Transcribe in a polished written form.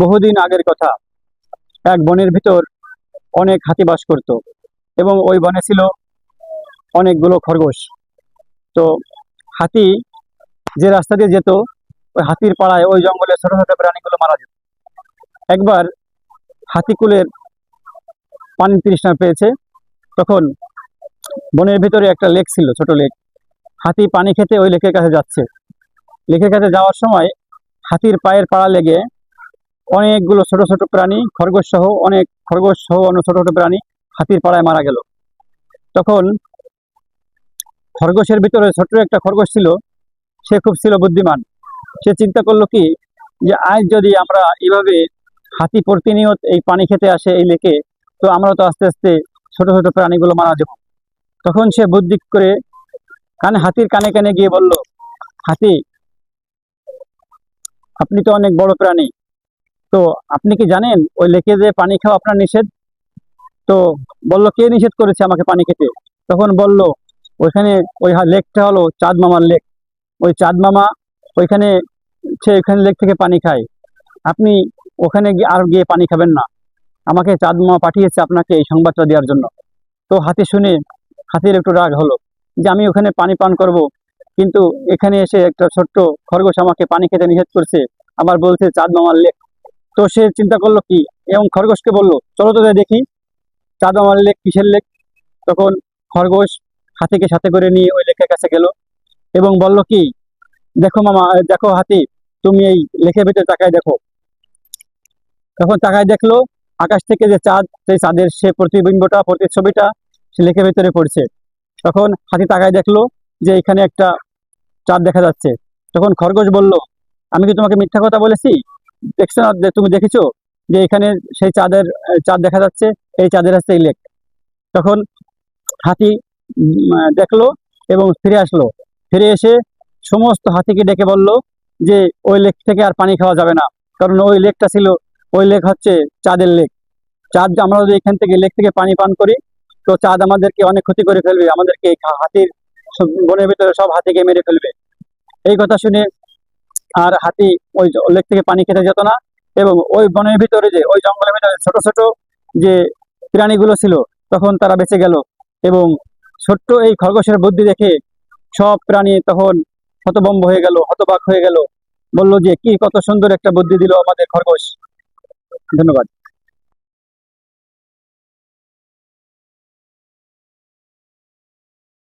বহুদিন আগের কথা। এক বনের ভিতর অনেক হাতি বাস করত এবং ওই বনে ছিল অনেকগুলো খরগোশ। তো হাতি যে রাস্তা দিয়ে যেত, ওই হাতির পাড়ায় ওই জঙ্গলে ছোট ছোট প্রাণীগুলো মারা যেত। একবার হাতিকুলের পানি তৃষ্ণা পেয়েছে। তখন বনের ভিতরে একটা লেক ছিল, ছোট লেক। হাতি পানি খেতে ওই লেকের কাছে যাচ্ছে। লেকের কাছে যাওয়ার সময় হাতির পায়ের পাড়া লেগে অনেকগুলো ছোট ছোট প্রাণী, খরগোশ সহ অন্য ছোট ছোট প্রাণী হাতির পাড়ায় মারা গেল। তখন খরগোশের ভিতরে ছোট্ট একটা খরগোশ ছিল, সে খুব ছিল বুদ্ধিমান। সে চিন্তা করলো কি, যে আজ যদি আমরা এইভাবে হাতি প্রতিনিয়ত এই পানি খেতে আসে এই লেকে, তো আমরা তো আস্তে আস্তে ছোট ছোট প্রাণীগুলো মারা যাব। তখন সে বুদ্ধি করে হাতির কানে কানে গিয়ে বলল, হাতি, আপনি তো অনেক বড় প্রাণী, তো আপনি কি জানেন ওই লেকে যে পানি খাওয়া আপনার নিষেধ? তো বলল, কে নিষেধ করেছে আমাকে পানি খেতে? তখন বলল, ওইখানে ওই লেকটা হলো চাঁদ মামার লেক। ওই চাঁদ মামা ওইখানে, সে ওইখানে লেক থেকে পানি খায়। আপনি ওখানে গিয়ে আর গিয়ে পানি খাবেন না। আমাকে চাঁদ মামা পাঠিয়েছে আপনাকে এই সংবাদটা দেওয়ার জন্য। তো হাতি শুনে, হাতির একটু রাগ হলো যে আমি ওখানে পানি পান করব, কিন্তু এখানে এসে একটা ছোট্ট খরগোশ আমাকে পানি খেতে নিষেধ করছে, আবার বলছে চাঁদ মামার লেক। তো সে চিন্তা করলো কি, এবং খরগোশকে বলল, চলো তো যাই দেখি চাঁদ মামার লেক কিসের লেক। তখন খরগোশ হাতিকে সাথে করে নিয়ে ওই লেকের কাছে গেল এবং বলল কি, দেখো মামা, দেখো হাতি, তুমি এই লেকের ভিতরে তাকায় দেখো। তখন তাকায় দেখলো আকাশ থেকে যে চাঁদ, সেই চাঁদের সে প্রতিবিম্বটা, প্রতিচ্ছবিটা সে লেকের ভিতরে পড়ছে। তখন হাতি তাকায় দেখলো যে এখানে একটা চাঁদ দেখা যাচ্ছে। তখন খরগোশ বলল, আমি কি তোমাকে মিথ্যা কথা বলেছি? দেখছো না, তুমি দেখেছো যে এখানে সেই চাঁদ দেখা যাচ্ছে, এই চাঁদের হচ্ছে এই লেক। তখন হাতি দেখলো এবং ফিরে আসলো। ফিরে এসে সমস্ত হাতিকে ডেকে বলল যে ওই লেক থেকে আর পানি খাওয়া যাবে না, কারণ ওই লেকটা ছিল, ওই লেক হচ্ছে চাঁদের লেক। চাঁদ, আমরা যদি এখান থেকে লেক থেকে পানি পান করি, তো চাঁদ আমাদেরকে অনেক ক্ষতি করে ফেলবে, আমাদেরকে এই হাতির বনের ভিতরে সব হাতিকে মেরে ফেলবে। এই কথা শুনে আর হাতি ওই লেক থেকে পানি খেতে যেত না। এবং ওই বনের ভিতরে, যে ওই জঙ্গলের ভিতরে ছোট ছোট যে প্রাণীগুলো ছিল, তখন তারা বেঁচে গেল। এবং ছোট্ট এই খরগোশের বুদ্ধি দেখে সব প্রাণী তখন হতভম্ব হয়ে গেল, হতবাক হয়ে গেল। বলল যে কি কত সুন্দর একটা বুদ্ধি দিল আমাদের খরগোশ। ধন্যবাদ।